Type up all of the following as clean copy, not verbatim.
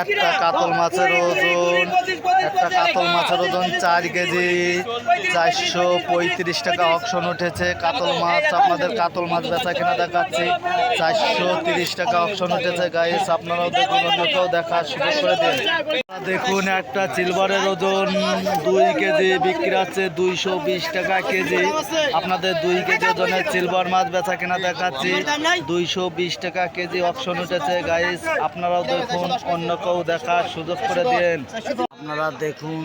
একটা কাতল মাছের ওজন 4 কেজি 435 টাকা অকশন উঠেছে। কাতল মাছ আপনাদের কাতল মাছ বেচা কেনা দেখাচ্ছি 430 টাকা অকশন উঠেছে। গাইস আপনারাও দেখুন, অন্যকেও দেখার সুযোগ করে দিন। দেখুন একটা সিলভারের ওজন 2 কেজি বিক্রি হচ্ছে 220 টাকা কেজি। আপনাদের 2 কেজি ওজনের সিলভার মাছ বেচা কেনা দেখাচ্ছি 220 টাকা কেজি অকশন উঠেছে। গাইস আপনারাও দেখুন, অন্যকেও দেখার সুযোগ করে দিন। আপনারা দেখুন,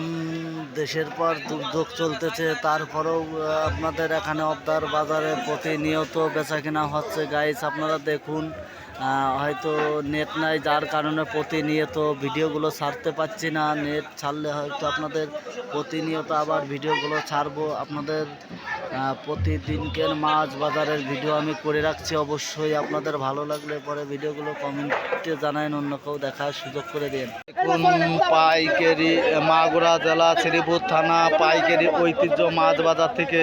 দেশের পর দুর্যোগ চলতেছে, তারপরেও আপনাদের এখানে অবদার বাজারে প্রতিনিয়ত বেচা কেনা হচ্ছে। গাইস আপনারা দেখুন, হয়তো নেট নাই, যার কারণে প্রতিনিয়ত ভিডিওগুলো ছাড়তে পারছি না। নেট ছাড়লে হয়তো আপনাদের প্রতিনিয়ত আবার ভিডিওগুলো ছাড়বো। আপনাদের প্রতিদিনকের মাছ বাজারের ভিডিও আমি করে রাখছি। অবশ্যই আপনাদের ভালো লাগলে পরে ভিডিওগুলো কমেন্টে জানান, অন্যকেও দেখার সুযোগ করে দিন। দেখুন পাইকারি মাগুরা জেলা শ্রীপুর থানা পাইকারি ঐতিহ্য মাছ বাজার থেকে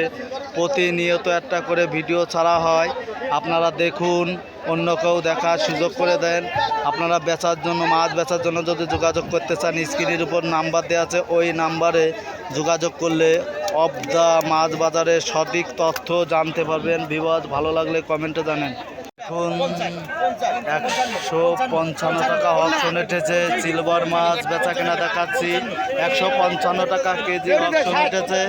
প্রতিনিয়ত একটা করে ভিডিও ছাড়া হয়। আপনারা দেখুন, অন্যকেও দেখার সুযোগ করে দেন। আপনারা বেচার জন্য, মাছ বেচার জন্য যদি যোগাযোগ করতে চান, স্ক্রিনের উপর নাম্বার দেওয়া আছে, ওই নাম্বারে যোগাযোগ করলে অফ দ্য মাছ বাজারের সঠিক তথ্য জানতে পারবেন। ভিউয়ার্স ভালো লাগলে কমেন্টে জানেন। এখন 155 টাকা অকশন উঠেছে। সিলভার মাছ বেচা কেনা দেখাচ্ছি 155 টাকা কেজি অকশন উঠেছে।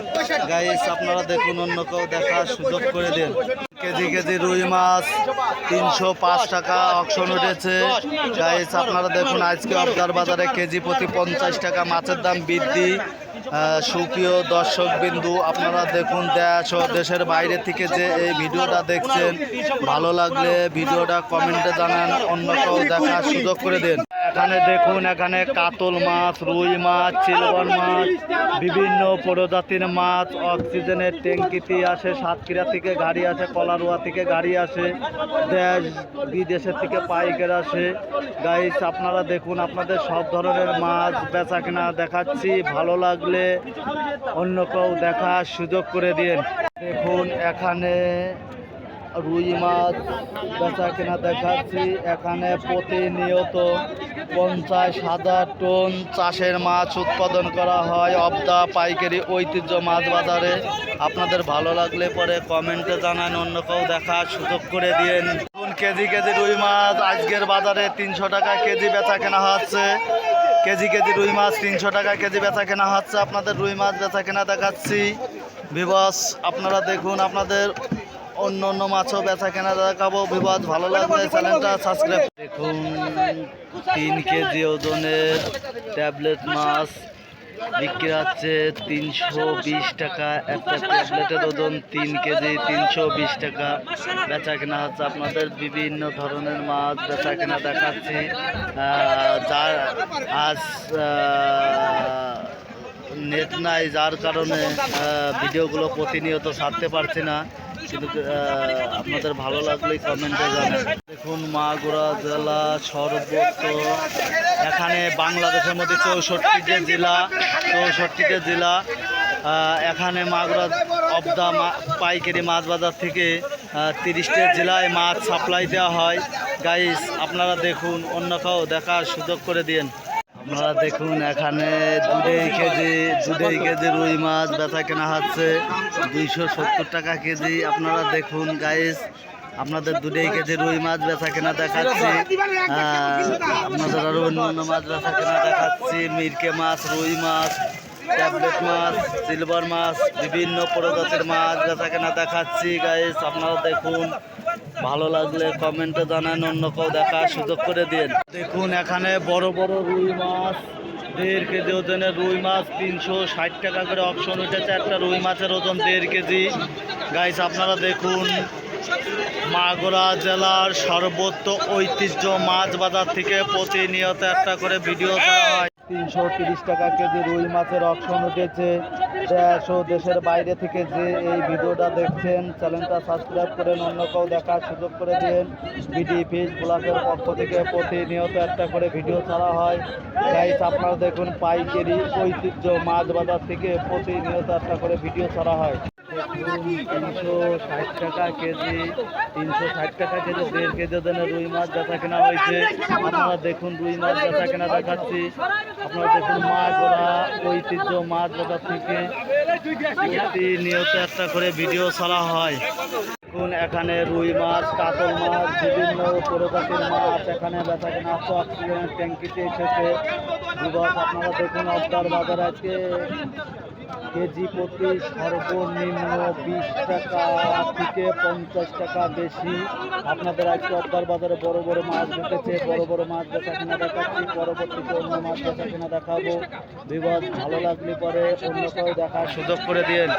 গাইস আপনারা দেখুন, অন্যকেও দেখার সুযোগ করে দিন। কেজি রুই মাছ 305 টাকা অকশন উঠেছে। গাইস আপনারা দেখুন, আজকে অবদার বাজারে কেজি প্রতি 50 টাকা মাছের দাম বৃদ্ধি। সুপ্রিয় দর্শক বিন্দু, আপনারা দেখুন, দেশ ও দেশের বাইরে থেকে যে এই ভিডিওটা দেখছেন, ভালো লাগলে ভিডিওটা কমেন্টে জানান, অন্যকেও দেখার সুযোগ করে দিন। এখানে দেখুন, এখানে কাতল মাছ, রুই মাছ, সিলভার মাছ, বিভিন্ন প্রজাতির মাছ অক্সিজেনের ট্যাঙ্কিতে আসে। সাতক্ষীরা থেকে গাড়ি আসে, কলারোয়া থেকে গাড়ি আসে, দেশ বিদেশের থেকে পাইকার আসে। গাইস আপনারা দেখুন, আপনাদের সব ধরনের মাছ বেচা কেনা দেখাচ্ছি। ভালো লাগলে অন্যকেও দেখার সুযোগ করে দিন। দেখুন এখানে রুই মাছ বেচা কেনা দেখাচ্ছি। এখানে প্রতিনিয়ত 50,000 টন চাষের মাছ উৎপাদন করা হয় অবদা পাইকারি ঐতিহ্য মাছ বাজারে। আপনাদের ভালো লাগলে পরে কমেন্টে জানান, অন্যকেও দেখার সুযোগ করে দিন। কেজি রুই মাছ আজকের বাজারে 300 টাকা কেজি বেচা কেনা হচ্ছে। কেজি রুই মাছ 300 টাকা কেজি বেচা কেনা হচ্ছে। আপনাদের রুই মাছ বেচা কেনা দেখাচ্ছি। ভিউয়ার্স আপনারা দেখুন, আপনাদের অন্য মাছও বেচা কেনা দেখাবো। ভিউয়ার্স ভালো লাগলে চ্যানেলটা সাবস্ক্রাইব। দেখুন 3 কেজি ওজনের ট্যাবলেট মাছ বিক্রি হচ্ছে 320 টাকা। একটা ট্যাবলেটের ওজন 3 কেজি 320 টাকা বেচা কেনা হচ্ছে। আপনাদের বিভিন্ন ধরনের মাছ বেচা কেনা দেখাচ্ছি। যার আজ নেট নাই, যার কারণে ভিডিওগুলো প্রতিনিয়ত ছাড়তে পারছি না, কিন্তু আপনাদের ভালো লাগলেই কমেন্টে জানান। দেখুন মাগুরা জেলা সর্বোচ্চ, এখানে বাংলাদেশের মধ্যে 64টি জেলা। এখানে মাগুরা অবদা পাইকারি মাছ বাজার থেকে 30টি জেলায় মাছ সাপ্লাই দেওয়া হয়। গাইস আপনারা দেখুন, অন্যকেও দেখার সুযোগ করে দিন। আপনারা দেখুন, এখানে 2 কেজি রুই মাছ বেচা কেনা হচ্ছে 270 টাকা কেজি। আপনারা দেখুন গাইস, আপনাদের 2 কেজি রুই মাছ বেচা কেনা দেখাচ্ছি। আপনাদের আরও অন্য মাছ বেচা কেনা দেখাচ্ছি। মিরকে মাছ, রুই মাছ, ট্যাবলেট মাছ, সিলভার মাছ, বিভিন্ন প্রজাতির মাছ বেচা কেনা দেখাচ্ছি। গাইস আপনারা দেখুন, ভালো লাগলে কমেন্টে জানান, অন্যকেও দেখার সুযোগ করে দিন। দেখুন এখানে বড় রুই মাছ 1.5 কেজি ওজনের রুই মাছ 360 টাকা করে অপশন উঠেছে। একটা রুই মাছের ওজন 1.5 কেজি। গাইস আপনারা দেখুন, মাগুরা জেলার সর্বোচ্চ ঐতিহ্য মাছ বাজার থেকে প্রতিনিয়ত একটা করে ভিডিও করা হয়। 330 টাকা কেজি রুই মাছের অপশন উঠেছে। দেশ ও দেশের বাইরে থেকে যে এই ভিডিওটা দেখছেন, চ্যানেলটা সাবস্ক্রাইব করেন, অন্যকেও দেখার সুযোগ করে দিন। বিডি ফিশ ব্লগের পক্ষ থেকে প্রতিনিয়ত একটা করে ভিডিও ছাড়া হয়। গাইস আপনারা দেখুন, পাইকারি ঐতিহ্য মাছ বাজার থেকে প্রতিনিয়ত একটা করে ভিডিও ছাড়া হয়। 360 টাকা কেজি, 360 টাকা কেজি, 1.5 কেজি ওজনের রুই মাছ বেচা কেনা হয়েছে। আপনারা দেখুন রুই মাছ বেচা কেনা দেখাচ্ছি। আপনারা দেখুন মাছরা ঐতিহ্য মাছ বাজার থেকে প্রতিনিয়ত একটা করে ভিডিও ছাড়া হয়। দেখুন এখানে রুই মাছ, কাতল মাছ, বিভিন্ন প্রজাতির মাছ এখানে বেচা কেনা হচ্ছে। অক্সিজেনের ট্যাঙ্কিতে এসেছে। আপনারা দেখুন অবদার বাজার আজকে কেজি প্রতি সর্বনিম্ন 20 টাকা থেকে 50 টাকা বেশি। আপনাদের আজকে অবদার বাজারে বড় বড় মাছ ঢুকেছে। বড় বড় মাছ বেচা কেনা দেখাচ্ছি। পরবর্তীতে অন্য মাছ বেচা কেনা দেখাবো। বিভাগ ভালো লাগলে পরে অন্য কেউ দেখার সুযোগ করে দিন।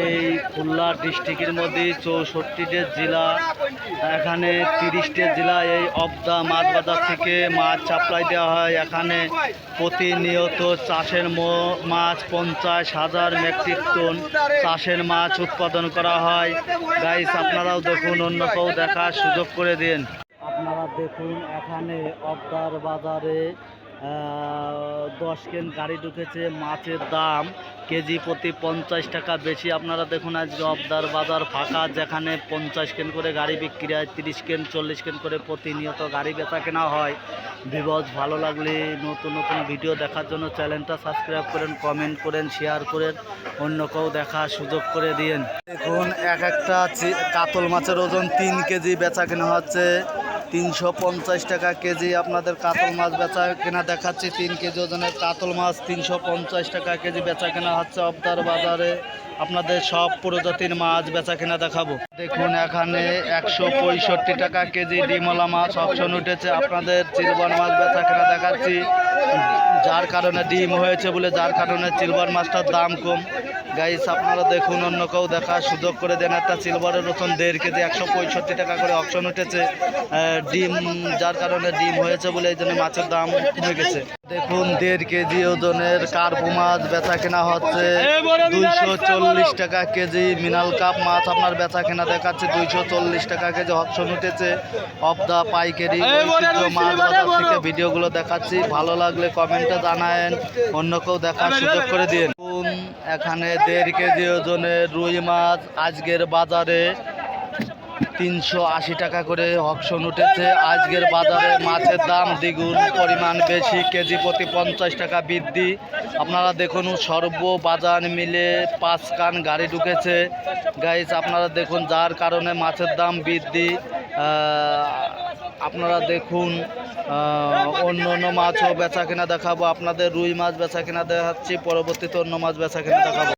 এই খুলনা ডিস্ট্রিক্টের মধ্যে 64টি জেলা, এখানে 30টি জেলা এই অবদা মাছ বাজার থেকে মাছ সাপ্লাই দেওয়া হয়। এখানে প্রতিনিয়ত চাষের মাছ 50,000 মেট্রিক টন চাষের মাছ উৎপাদন করা হয়। গাইস আপনারাও দেখুন, অন্য কেউ দেখার সুযোগ করে দিন। আপনারা দেখুন এখানে অবদার বাজারে 10 কেন গাড়ি ঢুকেছে। মাছের দাম কেজি প্রতি 50 টাকা বেশি। আপনারা দেখুন আজকে অবদার বাজার ফাঁকা, যেখানে 50 কেন করে গাড়ি বিক্রি হয়, 30 কেন 40 কেন করে প্রতিনিয়ত গাড়ি বেচা কেনা হয়। ভিউয়ার্স ভালো লাগলে নতুন নতুন ভিডিও দেখার জন্য চ্যানেলটা সাবস্ক্রাইব করেন, কমেন্ট করেন, শেয়ার করেন, অন্য কেউ দেখার সুযোগ করে দিন। দেখুন একটা কাতল মাছের ওজন 3 কেজি বেচা কেনা হচ্ছে 350 টাকা কেজি। আপনাদের কাতল মাছ বেচা কেনা দেখাচ্ছি। 3 কেজি ওজনের কাতল মাছ 350 টাকা কেজি বেচা কেনা হচ্ছে অবদার বাজারে। আপনাদের সব প্রজাতির মাছ বেচা কেনা দেখাবো। দেখুন এখানে 165 টাকা কেজি ডিমলা মাছ অপশন উঠেছে। আপনাদের সিলভার মাছ বেচা কেনা দেখাচ্ছি। যার কারণে ডিম হয়েছে বলে, যার কারণে সিলভার মাছটার দাম কম। গাইস আপনারা দেখুন, অন্য কেউ দেখার সুযোগ করে দেন। একটা সিলভারের ওজন 1.5 কেজি 165 টাকা করে অপশন উঠেছে। ডিম যার কারণে ডিম হয়েছে বলে এই জন্য মাছের দাম কমে গেছে। দেখুন 1.5 কেজি ওজনের কার্পু মাছ বেচা কেনা হচ্ছে 240 টাকা কেজি। মিনাল কাপ মাছ আপনার বেচা কেনা দেখাচ্ছে 240 টাকা কেজি অপশন উঠেছে। অফ দা পাইকারি ঐতিহ্য মাছ বাজার থেকে ভিডিওগুলো দেখাচ্ছি। ভালো লাগলে কমেন্টে জানায়েন, অন্য কেউ দেখার সুযোগ করে দিন। এখানে 1.5 কেজি ওজনের রুই মাছ আজকের বাজারে 380 টাকা করে অকশন উঠেছে। আজকের বাজারে মাছের দাম দ্বিগুণ পরিমাণ বেশি, কেজি প্রতি 50 টাকা বৃদ্ধি। আপনারা দেখুন সর্ববাজার মিলে 5 কান গাড়ি ঢুকেছে। গাইস আপনারা দেখুন, যার কারণে মাছের দাম বৃদ্ধি। আপনারা দেখুন অন্য অন্য মাছও বেচা কেনা দেখাবো। আপনাদের রুই মাছ বেচা কেনা দেখাচ্ছি, পরবর্তীতে অন্য মাছ বেচা কেনা দেখাবো।